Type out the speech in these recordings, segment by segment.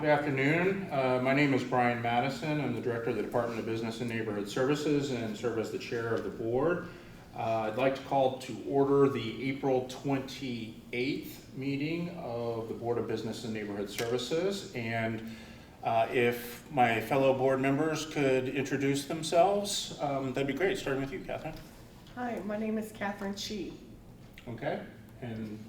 Good afternoon. My name is Brian Madison. I'm the Director of the Department of Business and Neighborhood Services and serve as the Chair of the Board. I'd like to call to order the April 28th meeting of the Board of Business and Neighborhood Services. And if my fellow board members could introduce themselves, that'd be great. Starting with you, Catherine. Hi, my name is Catherine Chi. Okay. And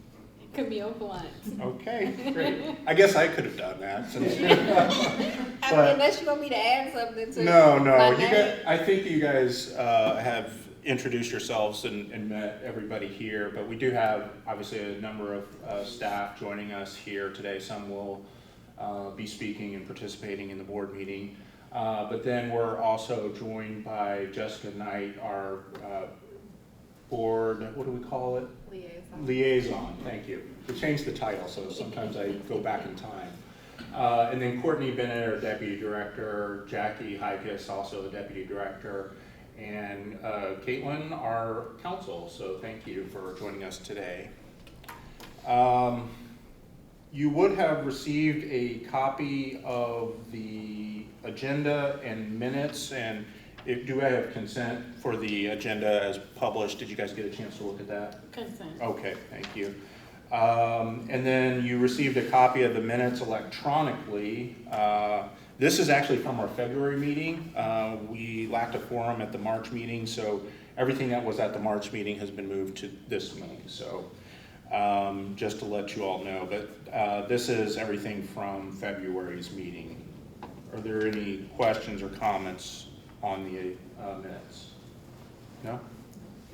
Camille Blunt. okay, great. I guess I could have done that. Since Unless you want me to add something to No, my you name. I think you guys have introduced yourselves and met everybody here, but we do have obviously a number of staff joining us here today. Some will be speaking and participating in the board meeting, but then we're also joined by Jessica Knight, our board, what do we call it? Liaison, thank you. We changed the title, so sometimes I go back in time. And then Courtney Bennett, our Deputy Director, Jackie Hikus, also the Deputy Director, and Caitlin, our counsel. So thank you for joining us today. You would have received a copy of the agenda and minutes, and do I have consent for the agenda as published? Did you guys get a chance to look at that? Consent. Okay, thank you. And then you received a copy of the minutes electronically. This is actually from our February meeting. We lacked a quorum at the March meeting, so everything that was at the March meeting has been moved to this meeting. So just to let you all know, but this is everything from February's meeting. Are there any questions or comments on the minutes? No?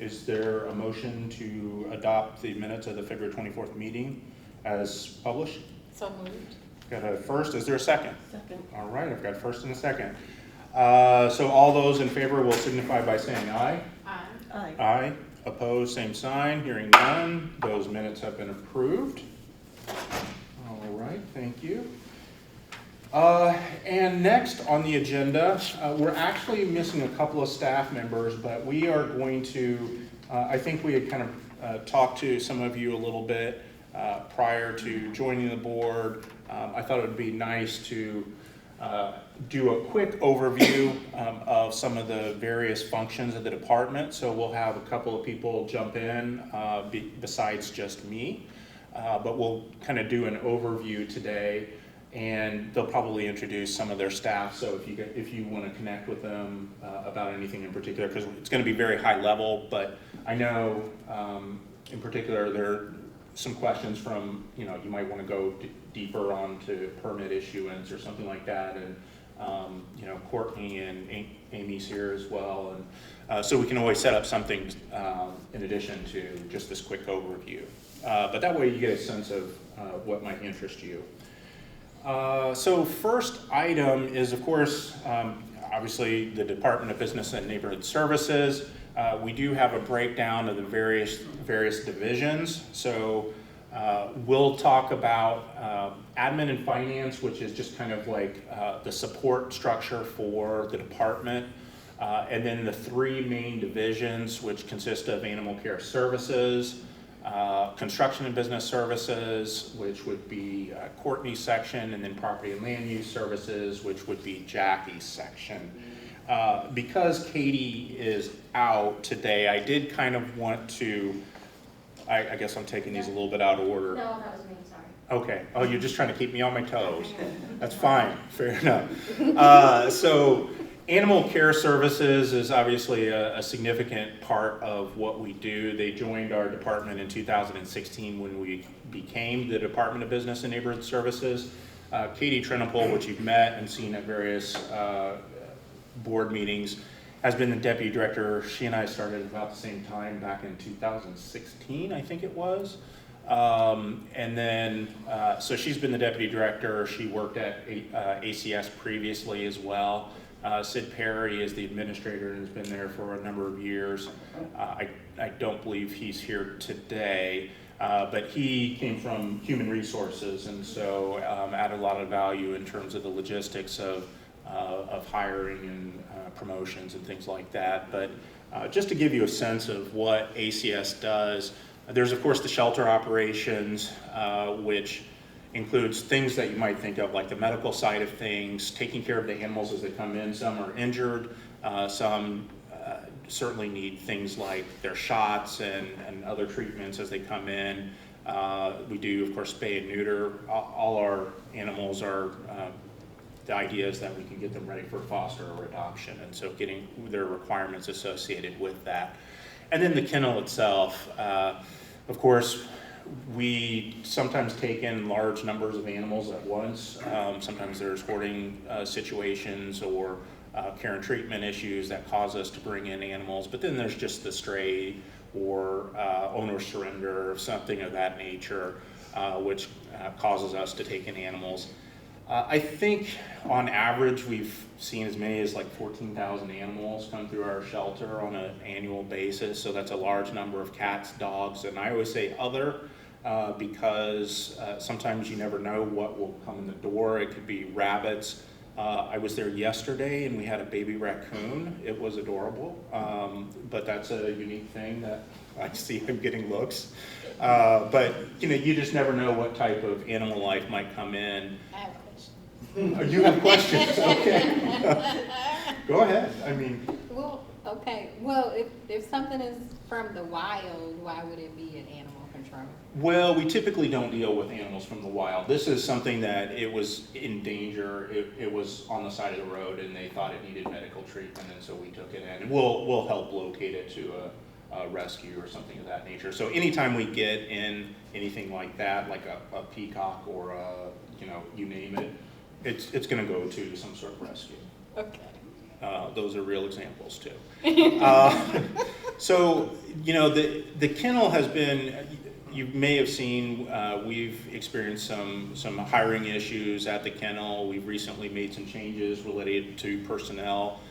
Is there a motion to adopt the minutes of the February 24th meeting as published? So moved. Got a first, is there a second? Second. All right, I've got a first and a second. So all those in favor will signify by saying aye. Aye. Aye. Aye. Opposed, same sign. Hearing none, those minutes have been approved. All right, thank you. And next on the agenda, we're actually missing a couple of staff members, but we are going to, I think we had kind of talked to some of you a little bit prior to joining the board. I thought it would be nice to do a quick overview of some of the various functions of the department. So we'll have a couple of people jump in besides just me, but we'll kind of do an overview today. And they'll probably introduce some of their staff. So if you want to connect with them about anything in particular, because it's going to be very high level, but I know in particular there are some questions from, you might want to go deeper onto permit issuance or something like that. And, Courtney and Amy's here as well. And so we can always set up something in addition to just this quick overview. But that way you get a sense of what might interest you. So first item is, of course, obviously the Department of Business and Neighborhood Services. We do have a breakdown of the various divisions. So we'll talk about admin and finance, which is just kind of like the support structure for the department. And then the three main divisions, which consist of animal care services, construction and business services, which would be Courtney's section, and then property and land use services, which would be Jackie's section. Because Katie is out today, I did kind of want to, I guess I'm taking these a little bit out of order. No, that was me, sorry. Okay. Oh, you're just trying to keep me on my toes. That's fine. Fair enough. So animal care services is obviously a significant part of what we do. They joined our department in 2016 when we became the Department of Business and Neighborhood Services. Katie Trenopole, which you've met and seen at various board meetings, has been the deputy director. She and I started about the same time back in 2016, I think it was. And then, so she's been the deputy director. She worked at ACS previously as well. Sid Perry is the administrator and has been there for a number of years. I don't believe he's here today, but he came from human resources, and so added a lot of value in terms of the logistics of hiring and promotions and things like that. But just to give you a sense of what ACS does, there's of course the shelter operations, which includes things that you might think of, like the medical side of things, taking care of the animals as they come in. Some are injured, some certainly need things like their shots and other treatments as they come in. We do, of course, spay and neuter. All our animals are, the idea is that we can get them ready for foster or adoption, and so getting their requirements associated with that. And then the kennel itself, of course, we sometimes take in large numbers of animals at once. Sometimes there's hoarding situations or care and treatment issues that cause us to bring in animals, but then there's just the stray or owner surrender or something of that nature, which causes us to take in animals. I think on average we've seen as many as like 14,000 animals come through our shelter on an annual basis, so that's a large number of cats, dogs, and I always say other because sometimes you never know what will come in the door. It could be rabbits. I was there yesterday and we had a baby raccoon. It was adorable, but that's a unique thing that I see him getting looks. But you just never know what type of animal life might come in. I have a question. You have questions? Okay. Go ahead. I mean. Well, okay. Well, if something is from the wild, why would it be an animal control? Well, we typically don't deal with animals from the wild. This is something that it was in danger. It was on the side of the road and they thought it needed medical treatment, and so we took it in. And we'll help locate it to a rescue or something of that nature. So anytime we get in anything like that, like a peacock or you name it, it's going to go to some sort of rescue. Okay. Those are real examples too. So the kennel has been, you may have seen, we've experienced some hiring issues at the kennel. We've recently made some changes related to personnel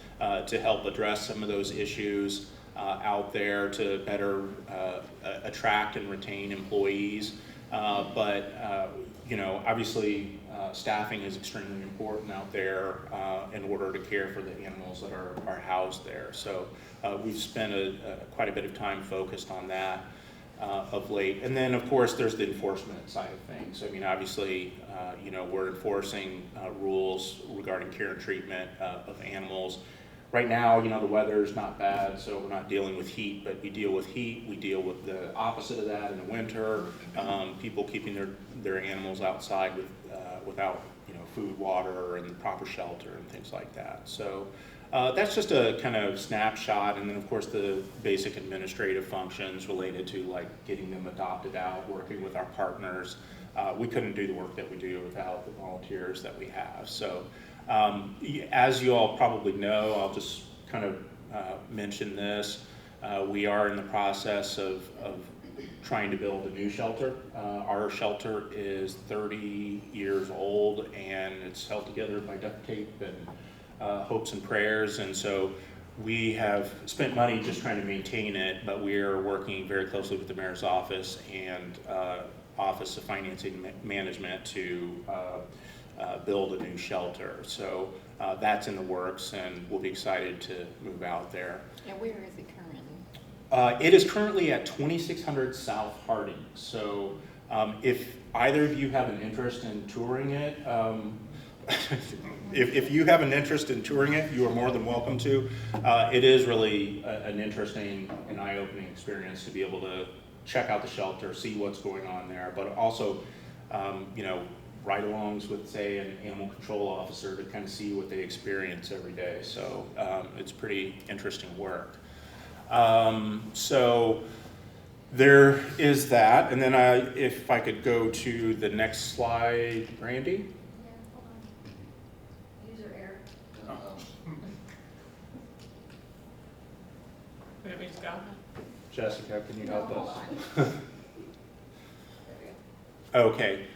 to help address some of those issues out there to better attract and retain employees. But obviously staffing is extremely important out there in order to care for the animals that are housed there. So we've spent quite a bit of time focused on that of late. And then of course there's the enforcement side of things. I mean, obviously, we're enforcing rules regarding care and treatment of animals. Right now, the weather's not bad, so we're not dealing with heat, but we deal with heat. We deal with the opposite of that in the winter. People keeping their animals outside without food, water, and proper shelter and things like that. So that's just a kind of snapshot, and then of course the basic administrative functions related to like getting them adopted out, working with our partners. We couldn't do the work that we do without the volunteers that we have. So as you all probably know, I'll just kind of mention this. We are in the process of trying to build a new shelter. Our shelter is 30 years old and it's held together by duct tape and hopes and prayers, and so we have spent money just trying to maintain it, but we are working very closely with the mayor's office and Office of Financing Management to build a new shelter. So that's in the works and we'll be excited to move out there. And where is it currently? It is currently at 2600 South Harding. So if either of you have an interest in touring it, if you have an interest in touring it, you are more than welcome to. It is really an interesting and eye-opening experience to be able to check out the shelter, see what's going on there, but also, ride-alongs with, say, an animal control officer to kind of see what they experience every day. So it's pretty interesting work. So there is that, and then if I could go to the next slide, Randy. Yeah, hold on. User error. Maybe go. Jessica, can you help hold us? on. Okay.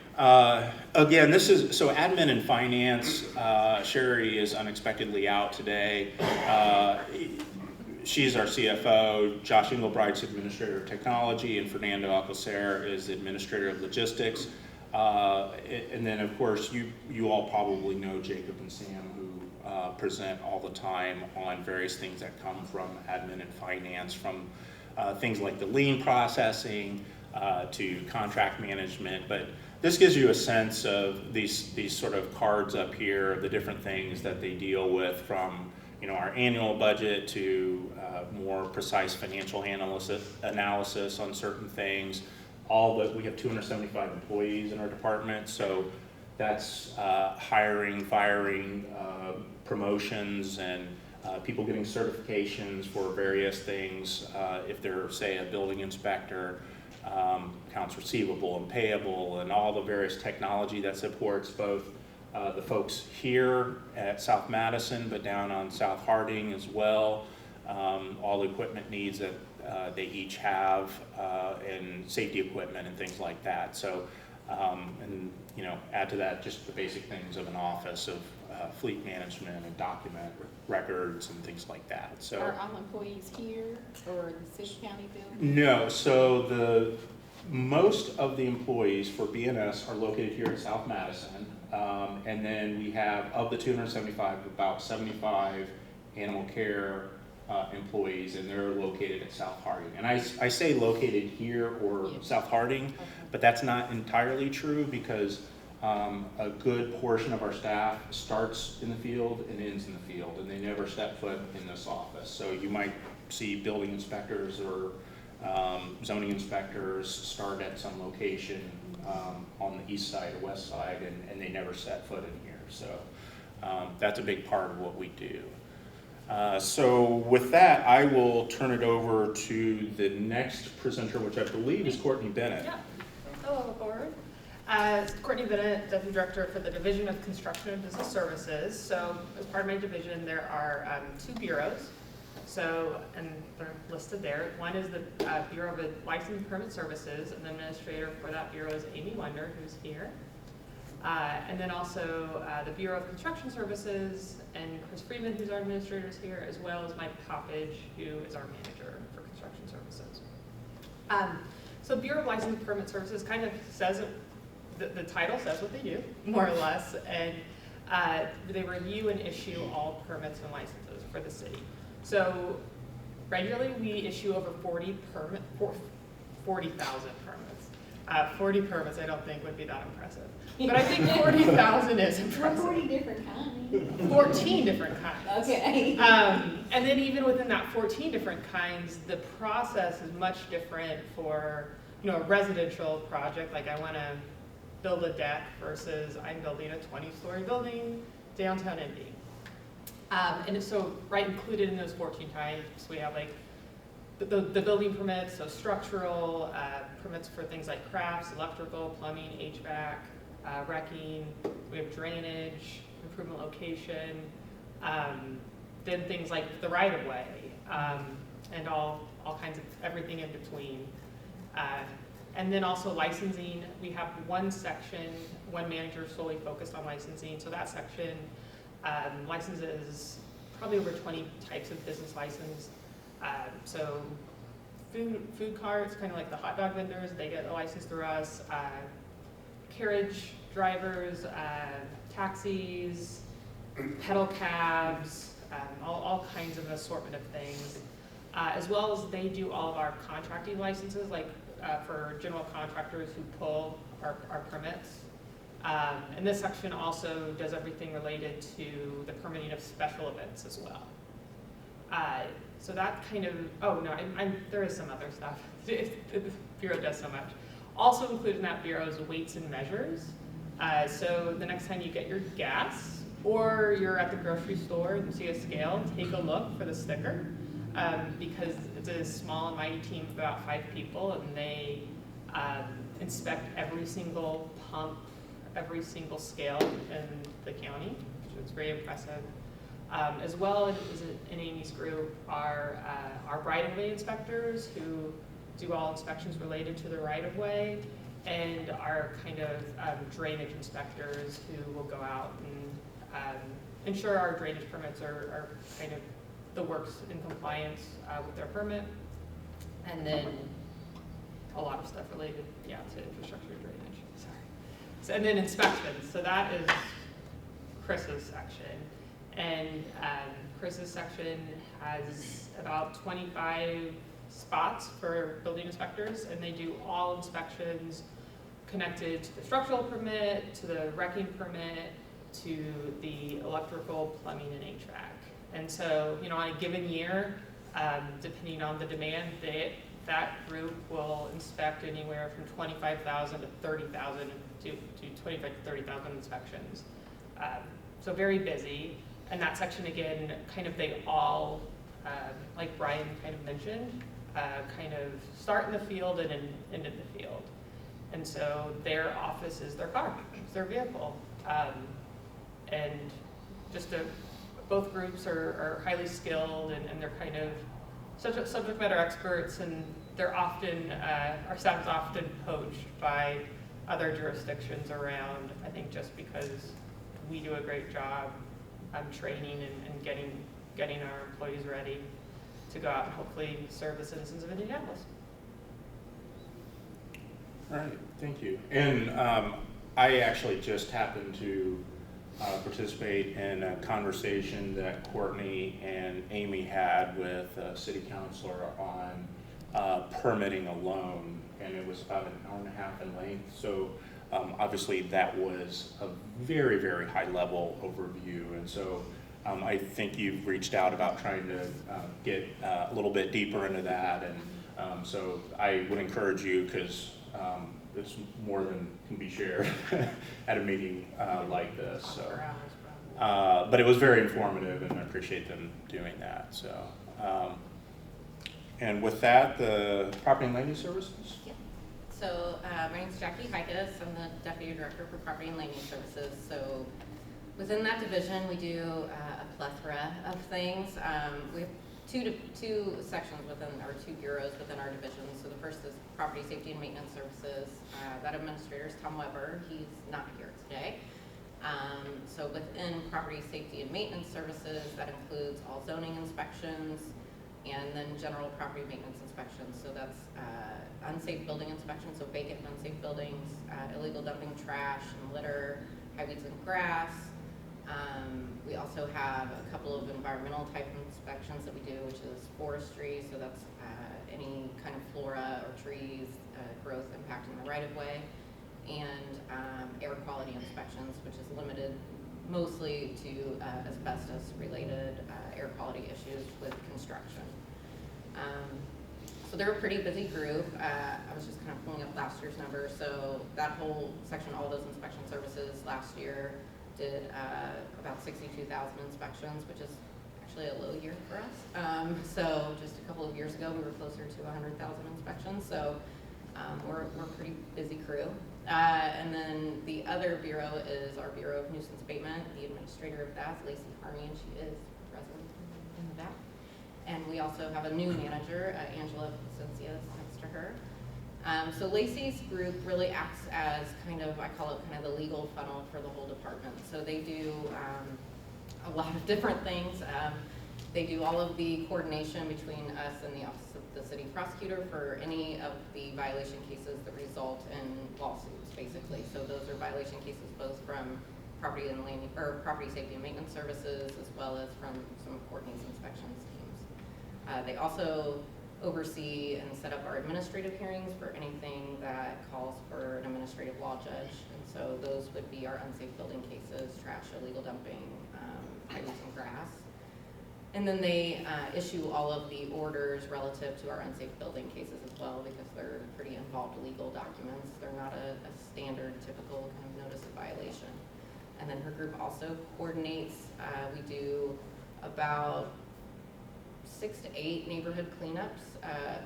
Again, this is, so admin and finance, Sherry is unexpectedly out today. She's our CFO, Josh Engelbright's Administrator of Technology, and Fernando Alcocer is the Administrator of Logistics. And then of course, you all probably know Jacob and Sam, who present all the time on various things that come from admin and finance, from things like the lien processing to contract management. But this gives you a sense of these sort of cards up here, the different things that they deal with, from our annual budget to more precise financial analysis on certain things. We have 275 employees in our department, so that's hiring, firing, promotions, and people getting certifications for various things. If they're, say, a building inspector, accounts receivable and payable, and all the various technology that supports both the folks here at South Madison, but down on South Harding as well. All the equipment needs that they each have, and safety equipment and things like that. So, and add to that just the basic things of an office of fleet management and document records and things like that. So, Are all employees here or the city county building? no, so most of the employees for BNS are located here in South Madison. And then we have, of the 275, about 75 animal care employees, and they're located at South Harding. And I say located here or South Harding, Okay. but that's not entirely true, because a good portion of our staff starts in the field and ends in the field, and they never step foot in this office. So you might see building inspectors or zoning inspectors start at some location on the east side or west side, and they never set foot in here. So that's a big part of what we do. So with that, I will turn it over to the next presenter, which I believe is Courtney Bennett. Yeah. Hello, board. Courtney Bennett, Deputy Director for the Division of Construction and Business Services. So as part of my division, there are 2 bureaus. So, and they're listed there. One is the Bureau of License and Permit Services, and the administrator for that bureau is Amy Wonder, who's here. And then also the Bureau of Construction Services, and Chris Freeman, who's our administrator, is here, as well as Mike Poppage, who is our manager for construction services. So Bureau of License and Permit Services kind of says, the title says what they do, more or less, and they review and issue all permits and licenses for the city. So regularly we issue over 40,000 permits. 40 permits I don't think would be that impressive. But I think 40,000 is impressive. 40 different kinds. 14 different kinds. Okay. And then even within that 14 different kinds, the process is much different for a residential project. Like I want to build a deck versus I'm building a 20-story building downtown Indy. And so included in those 14 types, we have like the building permits, so structural, permits for things like crafts, electrical, plumbing, HVAC, wrecking. We have drainage, improvement location, then things like the right-of-way, and all kinds of everything in between. And then also licensing, we have one section, one manager solely focused on licensing. So that section licenses probably over 20 types of business license. So food carts, kind of like the hot dog vendors, they get a license through us. Carriage drivers, taxis, pedal cabs, all kinds of assortment of things. As well as they do all of our contracting licenses, like for general contractors who pull our permits. And this section also does everything related to the permitting of special events as well. So that kind of, there is some other stuff. The Bureau does so much. Also included in that Bureau is weights and measures. So the next time you get your gas, or you're at the grocery store and see a scale, take a look for the sticker. Because it's a small and mighty team of about 5 people, and they inspect every single pump, every single scale in the county, which is very impressive. As well as in Amy's group are our right-of-way inspectors, who do all inspections related to the right-of-way, and our kind of drainage inspectors, who will go out and ensure our drainage permits are kind of the works in compliance with their permit, and then a lot of stuff related, to infrastructure and drainage. Sorry. So, and then inspections. So that is Chris's section, and Chris's section has about 25 spots for building inspectors, and they do all inspections connected to the structural permit, to the wrecking permit, to the electrical, plumbing, and HVAC. And so, on a given year, depending on the demand, that group will inspect anywhere from 25,000 to 30,000 to 25 to 30,000 inspections. So very busy. And that section, again, they all, like Brian kind of mentioned, kind of start in the field and end in the field. And so their office is their car, it's their vehicle. And both groups are highly skilled, and they're kind of subject matter experts, and they're often, our staff is often poached by other jurisdictions around, I think just because we do a great job training and getting our employees ready to go out and hopefully serve the citizens of Indianapolis. All right, thank you. And I actually just happened to participate in a conversation that Courtney and Amy had with a city councilor on permitting a loan, and it was about an hour and a half in length. So obviously that was a very, very high level overview. And so I think you've reached out about trying to get a little bit deeper into that. And so I would encourage you, because it's more than can be shared at a meeting like this. So, but it was very informative, and I appreciate them doing that. So, and with that, the Property and Land Use Services. Yeah. So my name is Jackie Hikas. I'm the Deputy Director for Property and Land Use Services. So within that division, we do a plethora of things. We have two sections within, or two bureaus within our division. So the first is Property Safety and Maintenance Services. That administrator is Tom Weber. He's not here today. So within Property Safety and Maintenance Services, that includes all zoning inspections and then general property maintenance inspections. So that's unsafe building inspections, so vacant and unsafe buildings, illegal dumping trash and litter, high weeds and grass. We also have a couple of environmental type inspections that we do, which is forestry, so that's any kind of flora or trees, growth impacting the right of way, and air quality inspections, which is limited mostly to asbestos related air quality issues with construction. So they're a pretty busy group. I was just kind of pulling up last year's numbers. So that whole section, all those inspection services last year did about 62,000 inspections, which is actually a low year for us. So just a couple of years ago, we were closer to 100,000 inspections. So we're a pretty busy crew. And then the other bureau is our Bureau of Nuisance Abatement. The administrator of that is Lacey Harney, and she is present in the back. And we also have a new manager, Angela Placencia, next to her. So Lacey's group really acts as kind of, I call it kind of the legal funnel for the whole department. So they do a lot of different things. They do all of the coordination between us and the Office of the City Prosecutor for any of the violation cases that result in lawsuits, basically. So those are violation cases both from Property Safety and Maintenance Services, as well as from some of Courtney's inspections teams. They also oversee and set up our administrative hearings for anything that calls for an administrative law judge. And so those would be our unsafe building cases, trash, illegal dumping, high weeds and grass. And then they issue all of the orders relative to our unsafe building cases as well, because they're pretty involved legal documents. They're not a standard, typical kind of notice of violation. And then her group also coordinates. We do about 6 to 8 neighborhood cleanups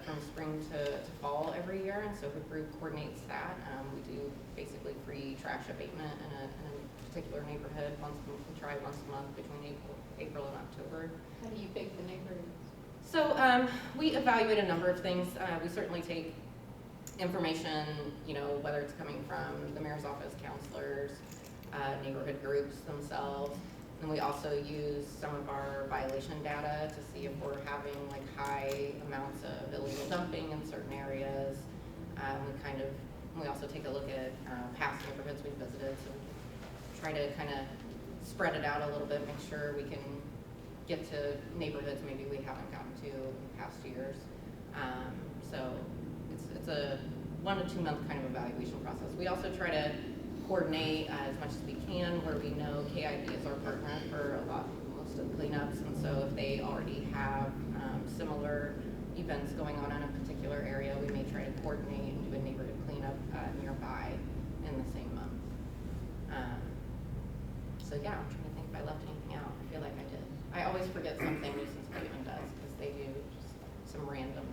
from spring to fall every year, and so her group coordinates that. We do basically free trash abatement in a particular neighborhood once a month. We try once a month between April and October. How do you pick the neighborhood? So we evaluate a number of things. We certainly take information, whether it's coming from the mayor's office, counselors, neighborhood groups themselves. And we also use some of our violation data to see if we're having like high amounts of illegal dumping in certain areas. We also take a look at past neighborhoods we've visited, so we try to kind of spread it out a little bit, make sure we can get to neighborhoods maybe we haven't gotten to in past years. So it's a 1 to 2 month kind of evaluation process. We also try to coordinate as much as we can where we know KIB is our partner for most of the cleanups, and so if they already have similar events going on in a particular area, we may try to coordinate and do a neighborhood cleanup nearby in the same month. So yeah, I'm trying to think if I left anything out. I feel like I did. I always forget something nuisance abatement does, because they do just some random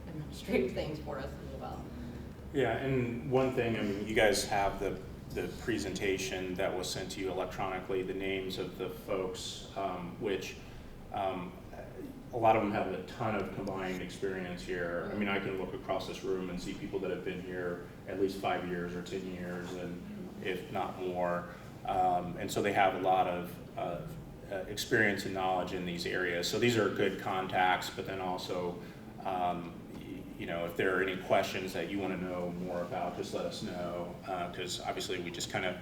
administrative things for us as well. Yeah, and one thing, I mean, you guys have the presentation that was sent to you electronically, the names of the folks, which a lot of them have a ton of combined experience here. I mean, I can look across this room and see people that have been here at least 5 years or 10 years, and if not more. And so they have a lot of experience and knowledge in these areas. So these are good contacts, but then also, you know, if there are any questions that you want to know more about, just let us know, because obviously we just kind of,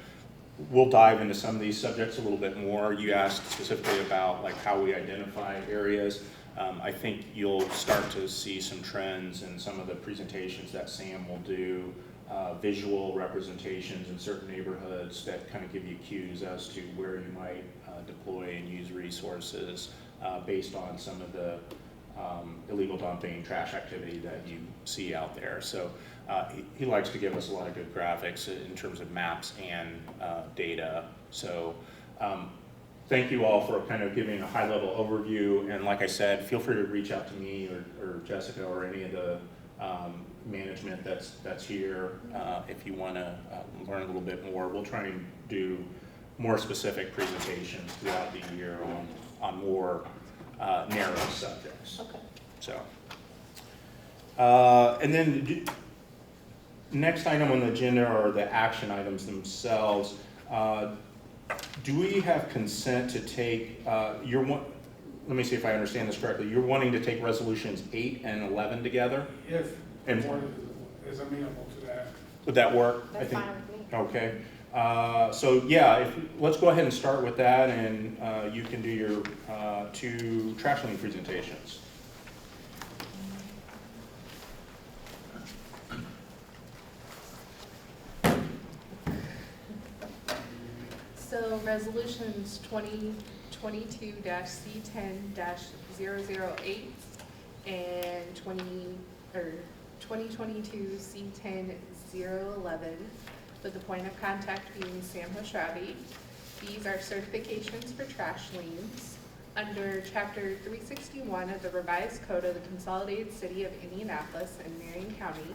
we'll dive into some of these subjects a little bit more. You asked specifically about like how we identify areas. I think you'll start to see some trends in some of the presentations that Sam will do, visual representations in certain neighborhoods that kind of give you cues as to where you might deploy and use resources based on some of the illegal dumping, trash activity that you see out there. So he likes to give us a lot of good graphics in terms of maps and data. So thank you all for kind of giving a high-level overview. And like I said, feel free to reach out to me or Jessica or any of the management that's here if you want to learn a little bit more. We'll try and do more specific presentations throughout the year on more narrow subjects. Okay. So, and then next item on the agenda are the action items themselves. Do we have consent to take let me see if I understand this correctly. You're wanting to take resolutions 8 and 11 together? If the And- board is amenable to that. Would that work? That's fine with me. Okay. So yeah, let's go ahead and start with that, and you can do your 2 trash lane presentations. So resolutions 2022-C10-008 and 2022-C10-011, with the point of contact being Sam Hoshrabi. These are certifications for trash liens. Under Chapter 361 of the Revised Code of the Consolidated City of Indianapolis and Marion County,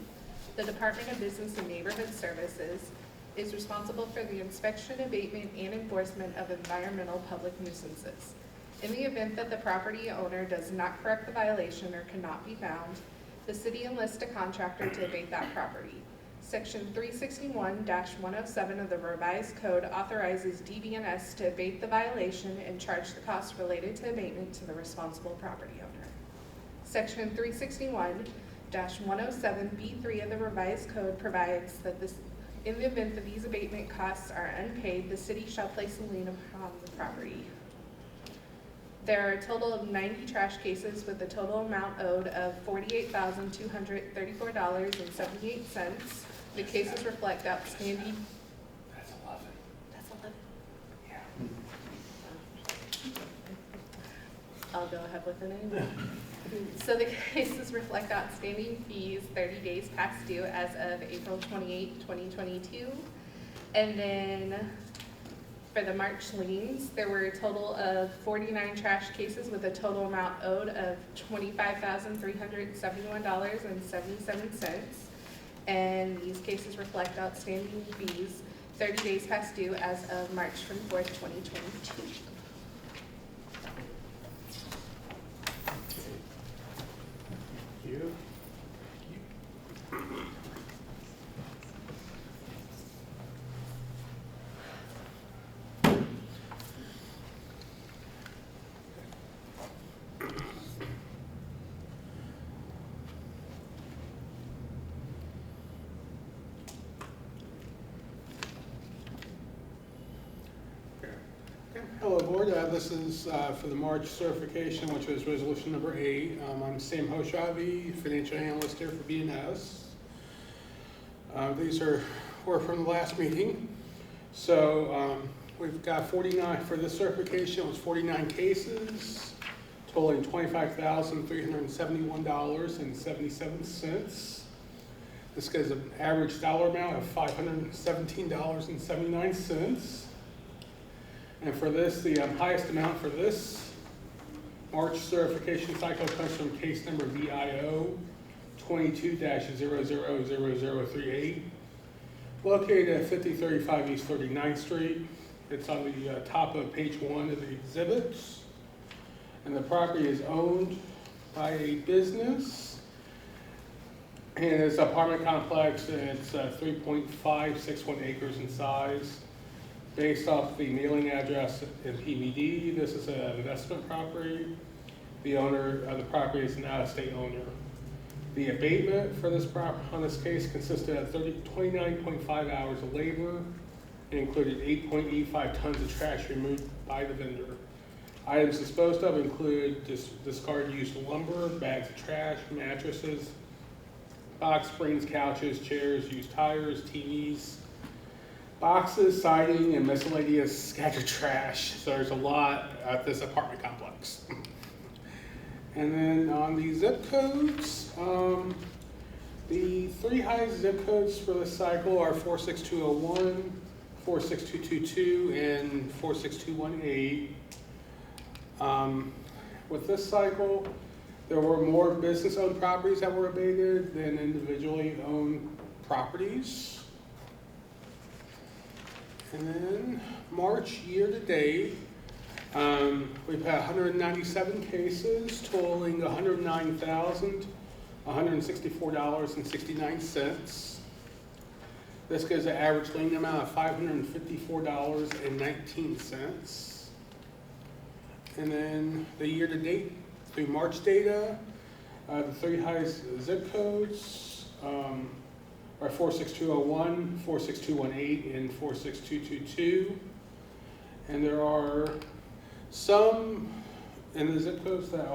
the Department of Business and Neighborhood Services is responsible for the inspection, abatement, and enforcement of environmental public nuisances. In the event that the property owner does not correct the violation or cannot be found, the city enlists a contractor to abate that property. Section 361-107 of the Revised Code authorizes DBNS to abate the violation and charge the costs related to abatement to the responsible property owner. Section 361-107B3 of the Revised Code provides that in the event that these abatement costs are unpaid, the city shall place a lien upon the property. There are a total of 90 trash cases with a total amount owed of $48,234.78. The cases reflect outstanding. That's 11. That's 11. Yeah. I'll go ahead with the name. So the cases reflect outstanding fees 30 days past due as of April 28, 2022. And then for the March liens, there were a total of 49 trash cases with a total amount owed of $25,371.77. And these cases reflect outstanding fees 30 days past due as of March 24th, 2022. Thank you. Hello, board. This is for the March certification, which is resolution number 8. I'm Sam Hoshrabi, financial analyst here for BNS. were from the last meeting. So we've got 49, for this certification, it was 49 cases, totaling $25,371.77. This gives an average dollar amount of $517.79. And for this, the highest amount for this March certification cycle comes from case number VIO 22-000038, located at 5035 East 39th Street. It's on the top of page 1 of the exhibits. And the property is owned by a business. And it's an apartment complex, and it's 3.561 acres in size. Based off the mailing address in PVD, this is an investment property. The owner of the property is an out-of-state owner. The abatement for this on this case consisted of 29.5 hours of labor and included 8.85 tons of trash removed by the vendor. Items disposed of include discarded used lumber, bags of trash, mattresses, box springs, couches, chairs, used tires, TVs, boxes, siding, and miscellaneous scattered trash. So there's a lot at this apartment complex. And then on the zip codes, the 3 highest zip codes for this cycle are 46201, 46222, and 46218. With this cycle, there were more business-owned properties that were abated than individually owned properties. And then March year-to-date, we've had 197 cases totaling $109,164.69. This gives an average lien amount of $554.19. And then the year-to-date through March data, the 3 highest zip codes are 46201, 46218, and 46222. And there are some in the zip codes that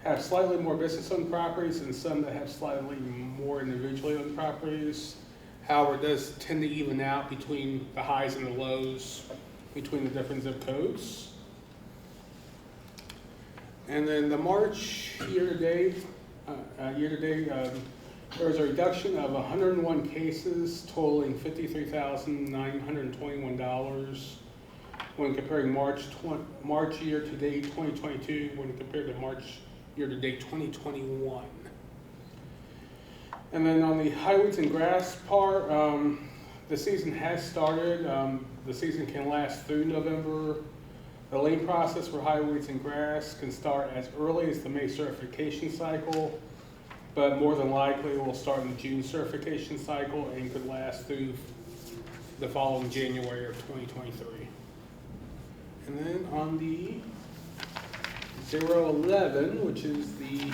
have slightly more business-owned properties and some that have slightly more individually owned properties. However, it does tend to even out between the highs and the lows between the different zip codes. And then the March year-to-date, there was a reduction of 101 cases totaling $53,921 when comparing March year-to-date 2022 when compared to March year-to-date 2021. And then on the highways and grass part, the season has started. The season can last through November. The lien process for highways and grass can start as early as the May certification cycle, but more than likely it will start in the June certification cycle and could last through the following January of 2023. And then on the 011, which is the...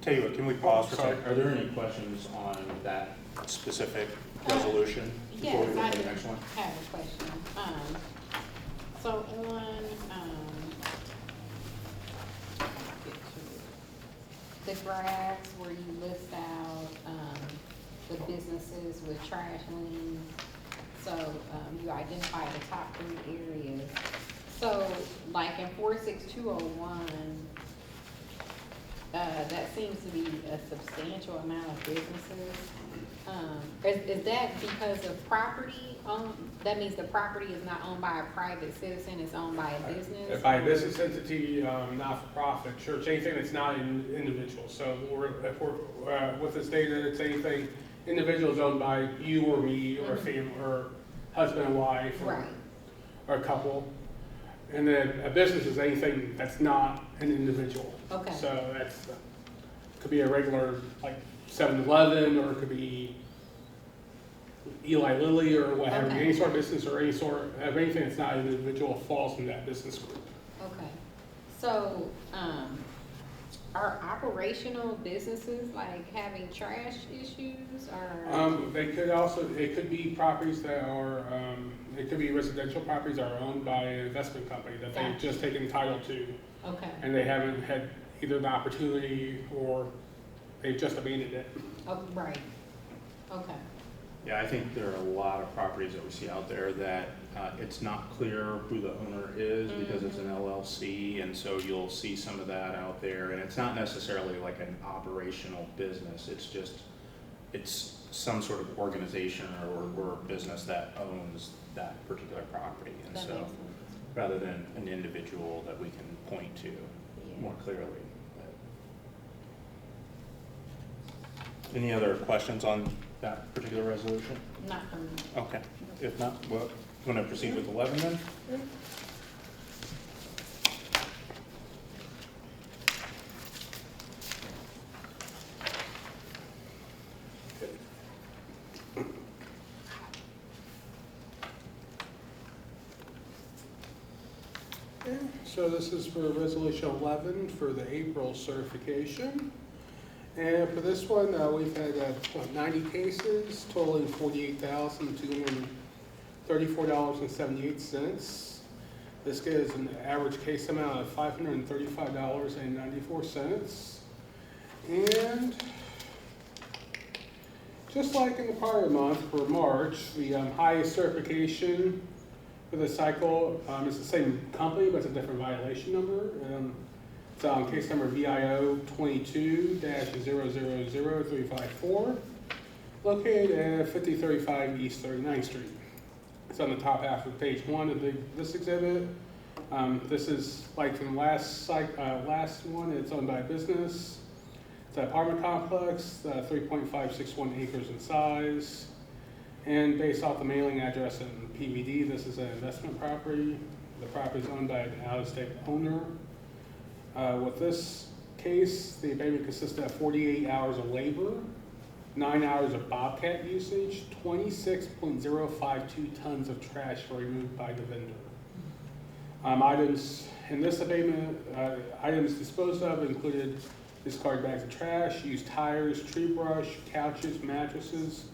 Tell you what, can we pause for a second? Are there any questions on that specific resolution before we go Yes, to the next one? I have a question. So on, the graphs where you list out, the businesses with trash liens, so, you identify the top 3 areas. So, like in 46201, that seems to be a substantial amount of businesses. Is that because of property owned? That means the property is not owned by a private citizen, it's owned by a business? By a business entity, not-for-profit, church, anything that's not an individual. So if we're with this data, it's anything individuals owned by you or me or a family or husband and wife or a couple. And then a business is anything that's not an individual. Okay. So that's could be a regular like 7-Eleven, or it could be Eli Lilly or whatever. Okay. Any sort of business or any sort of anything that's not an individual falls in that business group. Okay, so, are operational businesses like having trash issues or? They could also, it could be properties that are, it could be residential properties that are owned by an investment company that they've Gotcha. just taken title to, Okay, and they haven't had either the opportunity or they've just abandoned it. Oh, right, okay. Yeah, I think there are a lot of properties that we see out there that it's not clear who the owner is because it's an LLC, and so you'll see some of that out there, and it's not necessarily like an operational business, it's some sort of organization or business that owns that particular property, and That so, makes sense. rather than an individual that we can point to Yeah. more clearly. Any other questions on that particular resolution? Not for me. Okay, if not, well, you want to proceed with 11 then? So this is for resolution 11 for the April certification. And for this one, we've had 90 cases totaling $48,234.78. This gives an average case amount of $535.94. And just like in the prior month for March, the highest certification for the cycle is the same company, but it's a different violation number. It's on case number VIO 22-000354, located at 5035 East 39th Street. It's on the top half of page 1 of this exhibit. This is like from the last one, it's owned by a business. It's an apartment complex, 3.561 acres in size. And based off the mailing address and PVD, this is an investment property. The property is owned by an out-of-state owner. With this case, the abatement consisted of 48 hours of labor, 9 hours of Bobcat usage, 26.052 tons of trash were removed by the vendor. Items in this abatement, items disposed of included discarded bags of trash, used tires, tree brush, couches, mattresses,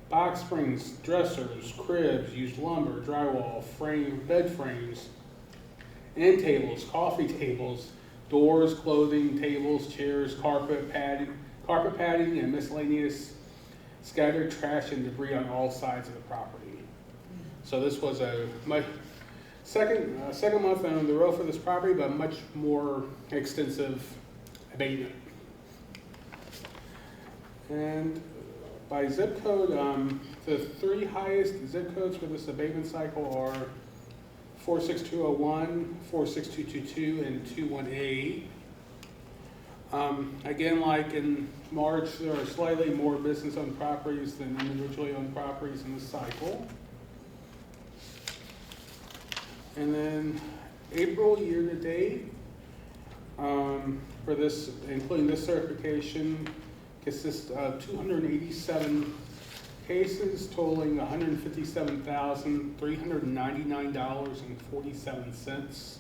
box springs, dressers, cribs, used lumber, drywall, bed frames, end tables, coffee tables, doors, clothing, tables, chairs, carpet padding, and miscellaneous scattered trash and debris on all sides of the property. So this was my second month on the road for this property, but much more extensive abatement. And by zip code, the 3 highest zip codes for this abatement cycle are 46201, 46222, and 218. Again, like in March, there are slightly more business-owned properties than individually owned properties in this cycle. And then April year-to-date, for this, including this certification, consists of 287 cases totaling $157,399.47.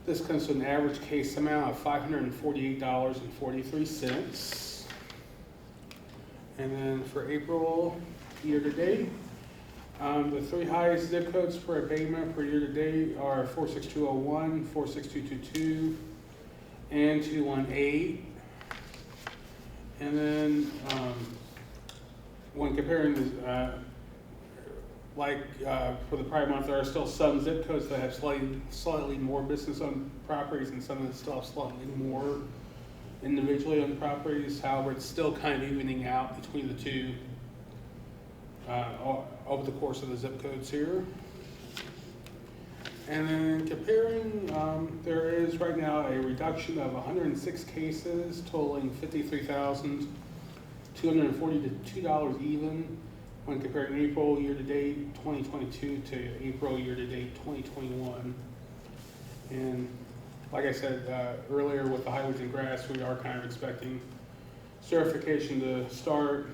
This comes to an average case amount of $548.43. And then for April year-to-date, the 3 highest zip codes for abatement for year-to-date are 46201, 46222, and 218. And then when comparing this, for the prior month, there are still some zip codes that have slightly more business-owned properties and some that still have slightly more individually owned properties. However, it's still kind of evening out between the two over the course of the zip codes here. And then comparing, there is right now a reduction of 106 cases totaling $53,242 even when comparing April year-to-date 2022 to April year-to-date 2021. And like I said earlier with the highways and grass, we are kind of expecting certification to start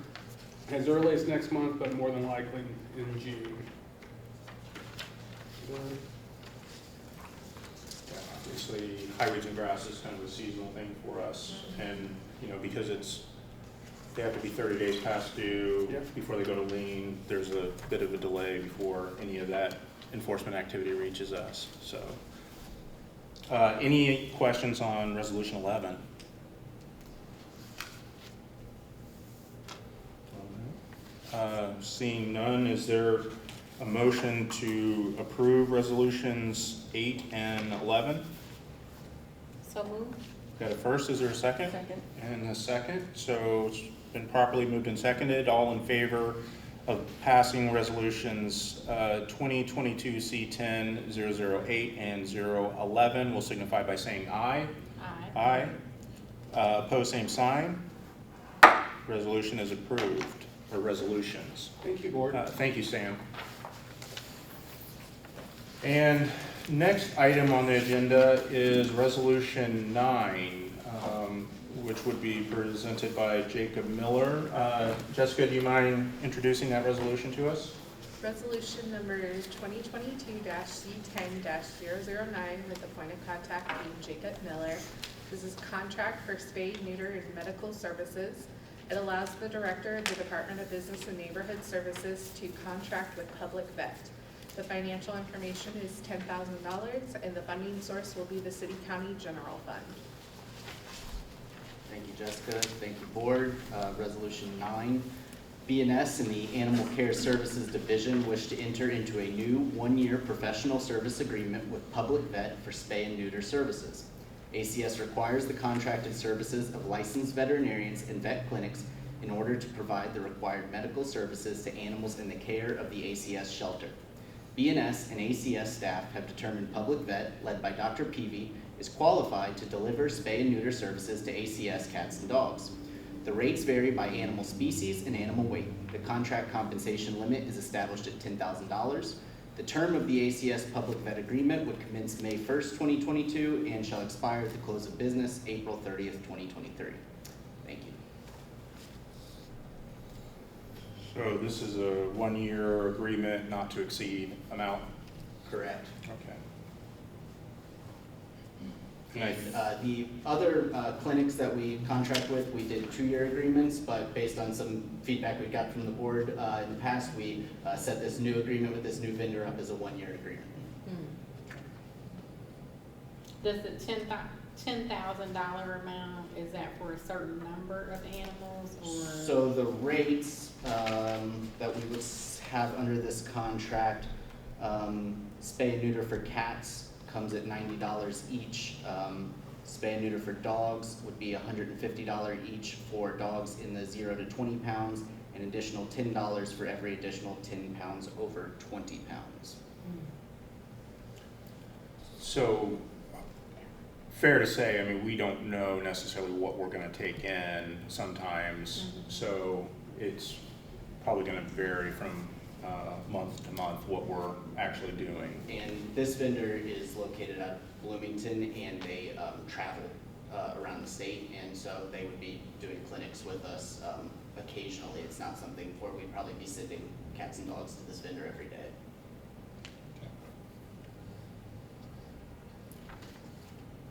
as early as next month, but more than likely in June. Obviously, highways and grass is kind of a seasonal thing for us, and, because they have to be 30 days past due before they go to lien, there's a bit of a delay before any of that enforcement activity reaches us, so. Any questions on Resolution 11? Seeing none, is there a motion to approve resolutions 8 and 11? So moved. Got a first, is there a second? Second. And a second, so it's been properly moved and seconded. All in favor of passing resolutions 2022 C10, 008, and 011 will signify by saying aye. Aye. Aye. Pose same sign. Resolution is approved, or resolutions. Thank you, Board. Thank you, Sam. And next item on the agenda is Resolution 9, which would be presented by Jacob Miller. Jessica, do you mind introducing that resolution to us? Resolution number 2022-C10-009 with the point of contact being Jacob Miller. This is contract for spay, neuter, and medical services. It allows the director of the Department of Business and Neighborhood Services to contract with Public Vet. The financial information is $10,000 and the funding source will be the City County General Fund. Thank you, Jessica. Thank you, Board. Resolution 9. BNS and the Animal Care Services Division wish to enter into a new one-year professional service agreement with Public Vet for spay and neuter services. ACS requires the contracted services of licensed veterinarians and vet clinics in order to provide the required medical services to animals in the care of the ACS shelter. BNS and ACS staff have determined Public Vet, led by Dr. Peavy, is qualified to deliver spay and neuter services to ACS cats and dogs. The rates vary by animal species and animal weight. The contract compensation limit is established at $10,000. The term of the ACS Public Vet Agreement would commence May 1st, 2022 and shall expire at the close of business April 30th, 2023. Thank you. So this is a one-year agreement not to exceed amount? Correct. Okay. And the other clinics that we contract with, we did 2-year agreements, but based on some feedback we got from the board in the past, we set this new agreement with this new vendor up as a 1-year agreement. Does the $10,000 amount, is that for a certain number of animals or? So the rates that we would have under this contract, spay and neuter for cats comes at $90 each. Spay and neuter for dogs would be $150 each for dogs in the 0 to 20 pounds, and additional $10 for every additional 10 pounds over 20 pounds. So, fair to say, I mean, we don't know necessarily what we're gonna take in sometimes, so it's probably gonna vary from month to month what we're actually doing. And this vendor is located out of Bloomington, and they travel around the state, and so they would be doing clinics with us occasionally. It's not something where we'd probably be sending cats and dogs to this vendor every day.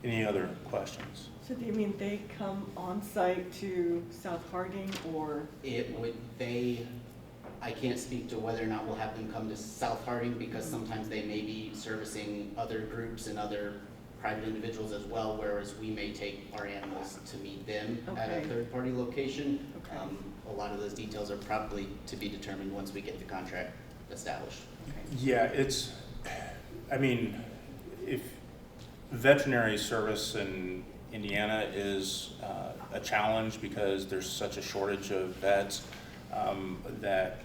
Any other questions? So do you mean they come on site to South Harding or? I can't speak to whether or not we'll have them come to South Harding, because sometimes they may be servicing other groups and other private individuals as well, whereas we may take our animals to meet them at a Okay. third-party location. Okay. A lot of those details are probably to be determined once we get the contract established. Yeah, I mean, if veterinary service in Indiana is a challenge because there's such a shortage of vets, that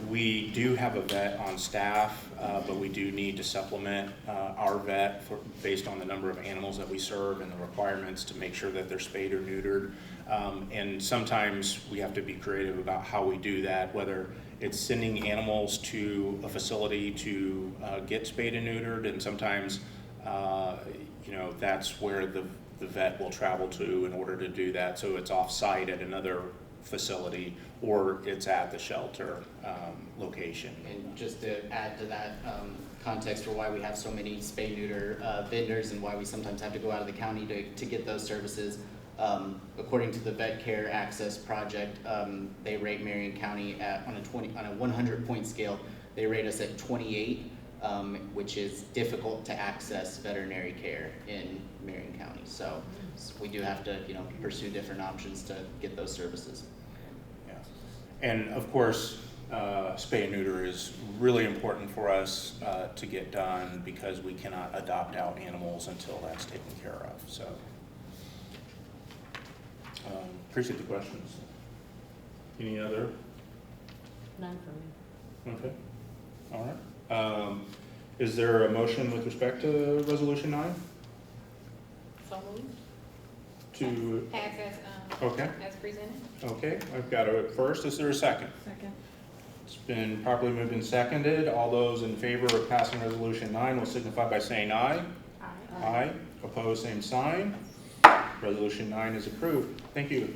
we do have a vet on staff, but we do need to supplement our vet based on the number of animals that we serve and the requirements to make sure that they're spayed or neutered. And sometimes we have to be creative about how we do that, whether it's sending animals to a facility to get spayed and neutered, and sometimes that's where the vet will travel to in order to do that, so it's off-site at another facility, or it's at the shelter location. And just to add to that context for why we have so many spay-neuter vendors and why we sometimes have to go out of the county to get those services, according to the Vet Care Access Project, they rate Marion County on a 100-point scale. They rate us at 28, which is difficult to access veterinary care in Marion County. So we do have to, pursue different options to get those services. Yeah. And of course, spay and neuter is really important for us to get done because we cannot adopt out animals until that's taken care of. So appreciate the questions. Any other? None for me. Okay. All right. Is there a motion with respect to Resolution 9? So moved. To, okay. As presented. Okay, I've got a first. Is there a second? Second. It's been properly moved and seconded. All those in favor of passing Resolution 9 will signify by saying aye. Aye. Aye. Opposed, same sign. Resolution 9 is approved. Thank you.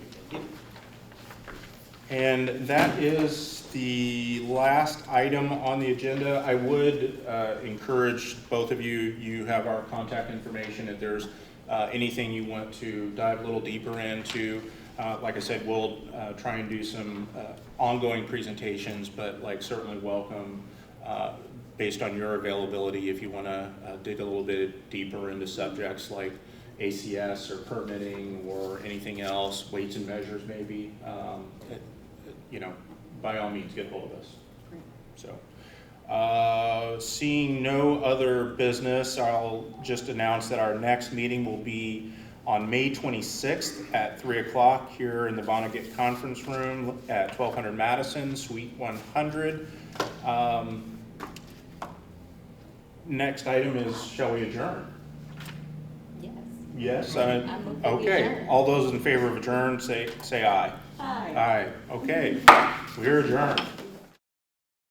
And that is the last item on the agenda. I would encourage both of you, you have our contact information. If there's anything you want to dive a little deeper into, like I said, we'll try and do some ongoing presentations, but like certainly welcome based on your availability if you want to dig a little bit deeper into subjects like ACS or permitting or anything else, weights and measures maybe. You know, by all means, get hold of us. Great. So, seeing no other business, I'll just announce that our next meeting will be on May 26th at 3 o'clock here in the Vonnegut Conference Room at 1200 Madison, Suite 100. Next item is, shall we adjourn? Yes. Yes? I move that we Okay. adjourn. All those in favor of adjourn, say aye. Hi. Aye. Okay. We're adjourned.